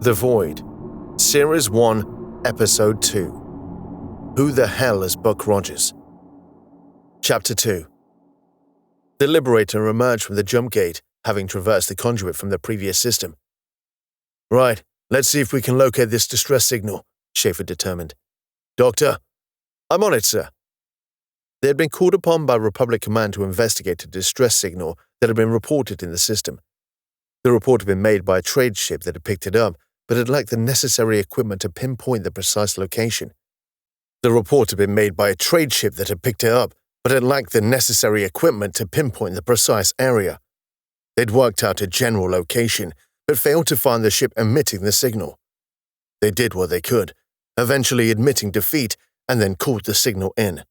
The Void, Series 1, Episode 2. Who the hell is Buck Rogers? Chapter 2. The Liberator emerged from the jump gate, having traversed the conduit from the previous system. Right, let's see if we can locate this distress signal, Schaefer determined. Doctor? I'm on it, sir. They had been called upon by Republic Command to investigate a distress signal that had been reported in the system. The report had been made by a trade ship that had picked it up, but had lacked the necessary equipment to pinpoint the precise location. The report had been made by a trade ship that had picked it up, but had lacked the necessary equipment to pinpoint the precise area. They'd worked out a general location, but failed to find the ship emitting the signal. They did what they could, eventually admitting defeat, and then called the signal in.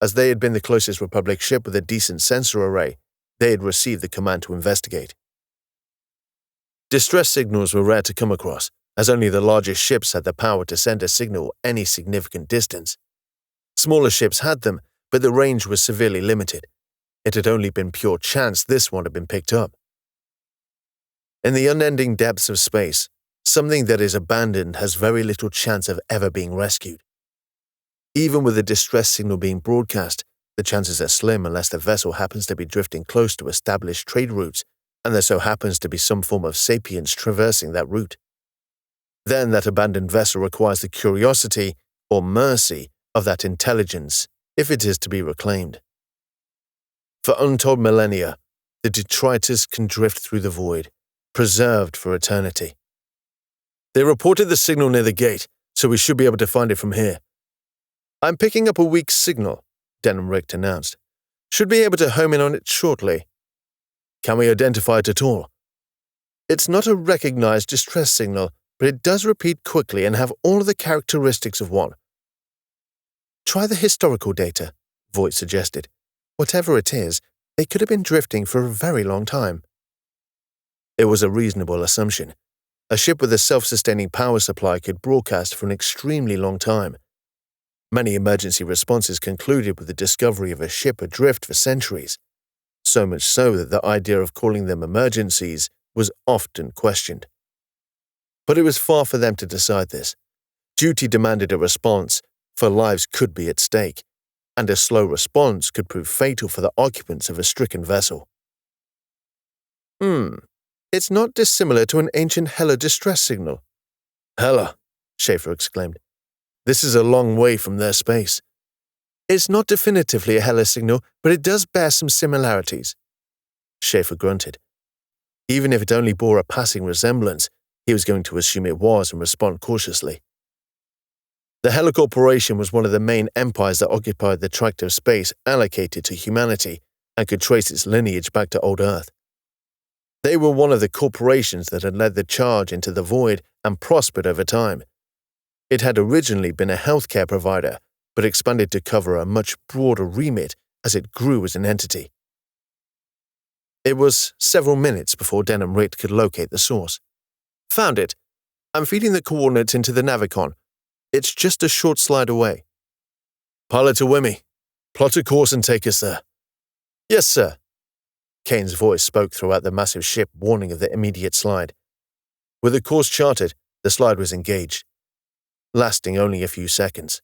As they had been the closest Republic ship with a decent sensor array, they had received the command to investigate. Distress signals were rare to come across, as only the largest ships had the power to send a signal any significant distance. Smaller ships had them, but the range was severely limited. It had only been pure chance this one had been picked up. In the unending depths of space, something that is abandoned has very little chance of ever being rescued. Even with a distress signal being broadcast, the chances are slim unless the vessel happens to be drifting close to established trade routes, and there so happens to be some form of sapience traversing that route. Then that abandoned vessel requires the curiosity, or mercy, of that intelligence, if it is to be reclaimed. For untold millennia, the detritus can drift through the void, preserved for eternity. They reported the signal near the gate, so we should be able to find it from here. I'm picking up a weak signal, Denham Richt announced. Should be able to home in on it shortly. Can we identify it at all? It's not a recognized distress signal, but it does repeat quickly and have all of the characteristics of one. Try the historical data, Voight suggested. Whatever it is, they could have been drifting for a very long time. It was a reasonable assumption. A ship with a self-sustaining power supply could broadcast for an extremely long time. Many emergency responses concluded with the discovery of a ship adrift for centuries, so much so that the idea of calling them emergencies was often questioned. But it was far for them to decide this. Duty demanded a response, for lives could be at stake, and a slow response could prove fatal for the occupants of a stricken vessel. It's not dissimilar to an ancient Hela distress signal. Hela, Schaefer exclaimed. This is a long way from their space. It's not definitively a Hela signal, but it does bear some similarities. Schaefer grunted. Even if it only bore a passing resemblance, he was going to assume it was and respond cautiously. The Hela Corporation was one of the main empires that occupied the tract of space allocated to humanity and could trace its lineage back to old Earth. They were one of the corporations that had led the charge into the void and prospered over time. It had originally been a healthcare provider, but expanded to cover a much broader remit as it grew as an entity. It was several minutes before Denham Richt could locate the source. Found it. I'm feeding the coordinates into the Navicon. It's just a short slide away. Pilot to Wimmy. Plot a course and take us there. Yes, sir. Kane's voice spoke throughout the massive ship, warning of the immediate slide. With the course charted, the slide was engaged, lasting only a few seconds.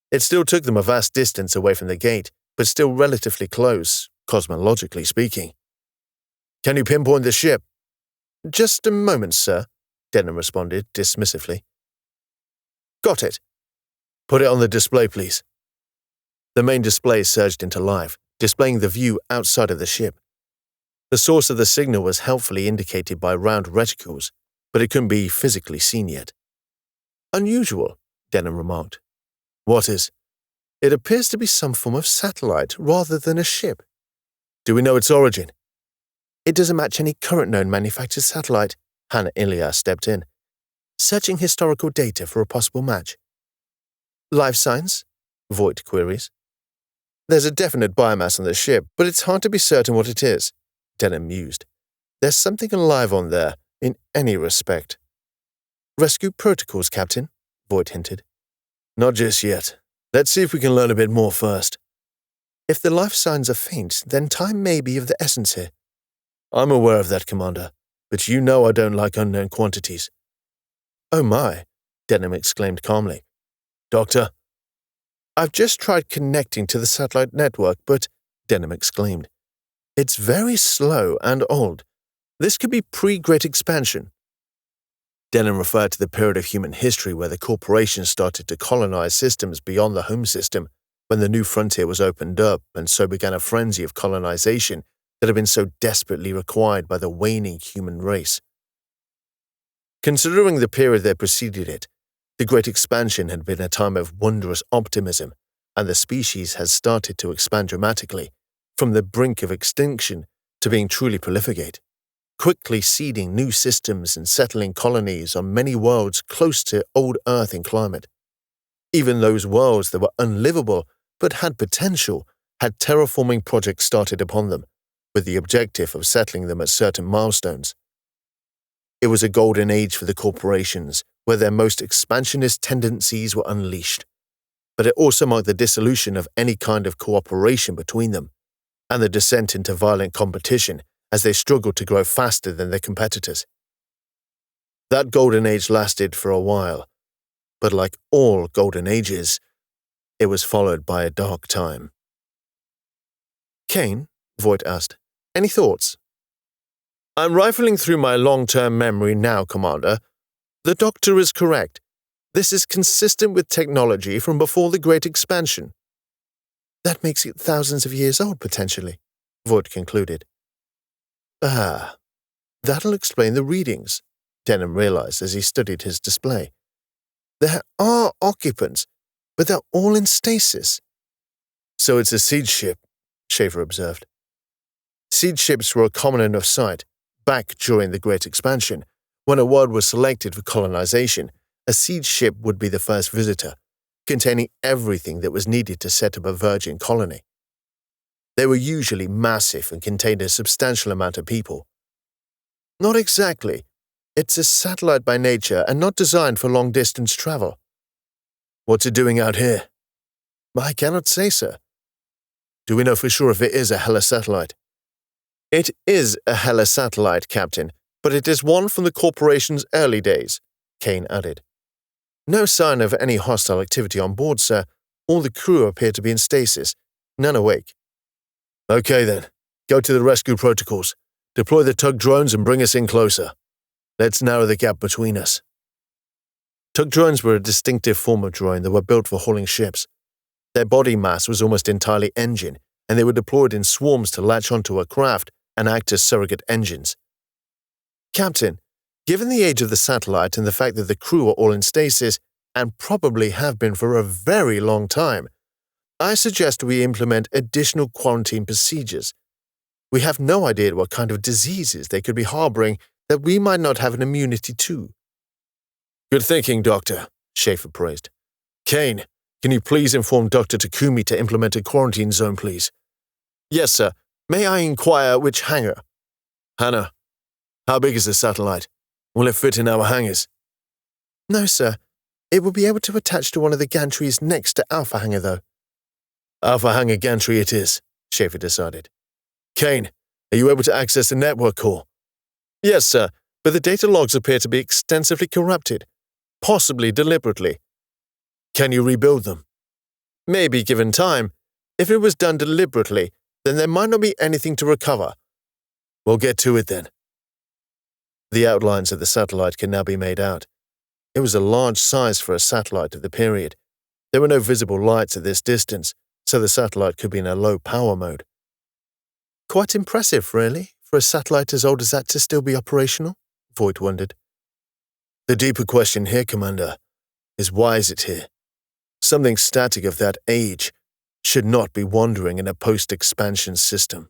It still took them a vast distance away from the gate, but still relatively close, cosmologically speaking. Can you pinpoint the ship? Just a moment, sir, Denham responded dismissively. Got it. Put it on the display, please. The main display surged into life, displaying the view outside of the ship. The source of the signal was helpfully indicated by round reticles, but it couldn't be physically seen yet. Unusual, Denham remarked. What is? It appears to be some form of satellite rather than a ship. Do we know its origin? It doesn't match any current known manufactured satellite, Hannah Ilias stepped in, searching historical data for a possible match. Life signs? Voight queries. There's a definite biomass on the ship, but it's hard to be certain what it is, Denham mused. There's something alive on there, in any respect. Rescue protocols, Captain, Voight hinted. Not just yet. Let's see if we can learn a bit more first. If the life signs are faint, then time may be of the essence here. I'm aware of that, Commander. but you know I don't like unknown quantities." "Oh my," Denham exclaimed calmly. "Doctor?" "I've just tried connecting to the satellite network, but," Denham exclaimed, "it's very slow and old. This could be pre-Great Expansion." Denham referred to the period of human history where the corporations started to colonize systems beyond the home system, when the new frontier was opened up, and so began a frenzy of colonization that had been so desperately required by the waning human race. Considering the period that preceded it, the Great Expansion had been a time of wondrous optimism, and the species had started to expand dramatically, from the brink of extinction to being truly prolificate, quickly seeding new systems and settling colonies on many worlds close to old Earth in climate. Even those worlds that were unlivable but had potential had terraforming projects started upon them, with the objective of settling them at certain milestones. It was a golden age for the corporations, where their most expansionist tendencies were unleashed, but it also marked the dissolution of any kind of cooperation between them, and the descent into violent competition as they struggled to grow faster than their competitors. That golden age lasted for a while, but like all golden ages, it was followed by a dark time. "Kane," Voight asked, "any thoughts?" "I'm rifling through my long-term memory now, Commander. The Doctor is correct. This is consistent with technology from before the Great Expansion." "That makes it thousands of years old, potentially," Voight concluded. "Ah, that'll explain the readings," Denham realized as he studied his display. "There are occupants, but they're all in stasis." "So it's a seed ship," Schaefer observed. Seed ships were a common enough sight, back during the Great Expansion. When a world was selected for colonization, a seed ship would be the first visitor, containing everything that was needed to set up a virgin colony. They were usually massive and contained a substantial amount of people. "Not exactly. It's a satellite by nature and not designed for long-distance travel." "What's it doing out here?" "I cannot say, sir." "Do we know for sure if it is a Hela satellite?" "It is a Hela satellite, Captain, but it is one from the corporation's early days," Kane added. "No sign of any hostile activity on board, sir. All the crew appear to be in stasis, none awake." "Okay then, go to the rescue protocols. Deploy the tug drones and bring us in closer. Let's narrow the gap between us." Tug drones were a distinctive form of drone that were built for hauling ships. Their body mass was almost entirely engine, and they were deployed in swarms to latch onto a craft and act as surrogate engines. "Captain, given the age of the satellite and the fact that the crew are all in stasis, and probably have been for a very long time, I suggest we implement additional quarantine procedures. We have no idea what kind of diseases they could be harboring that we might not have an immunity to." "Good thinking, Doctor," Schaefer praised. "Kane, can you please inform Dr. Takumi to implement a quarantine zone, please?" "Yes, sir. May I inquire which hangar?" "Hannah, how big is the satellite? Will it fit in our hangars?" "No, sir. It will be able to attach to one of the gantries next to Alpha Hangar, though." "Alpha Hangar gantry it is," Schaefer decided. "Kane, are you able to access the network core?" "Yes, sir, but the data logs appear to be extensively corrupted, possibly deliberately." "Can you rebuild them?" "Maybe given time. If it was done deliberately, then there might not be anything to recover." "We'll get to it then." The outlines of the satellite can now be made out. It was a large size for a satellite of the period. There were no visible lights at this distance, so the satellite could be in a low power mode. "Quite impressive, really, for a satellite as old as that to still be operational," Voight wondered. "The deeper question here, Commander, is why is it here? Something static of that age should not be wandering in a post-expansion system."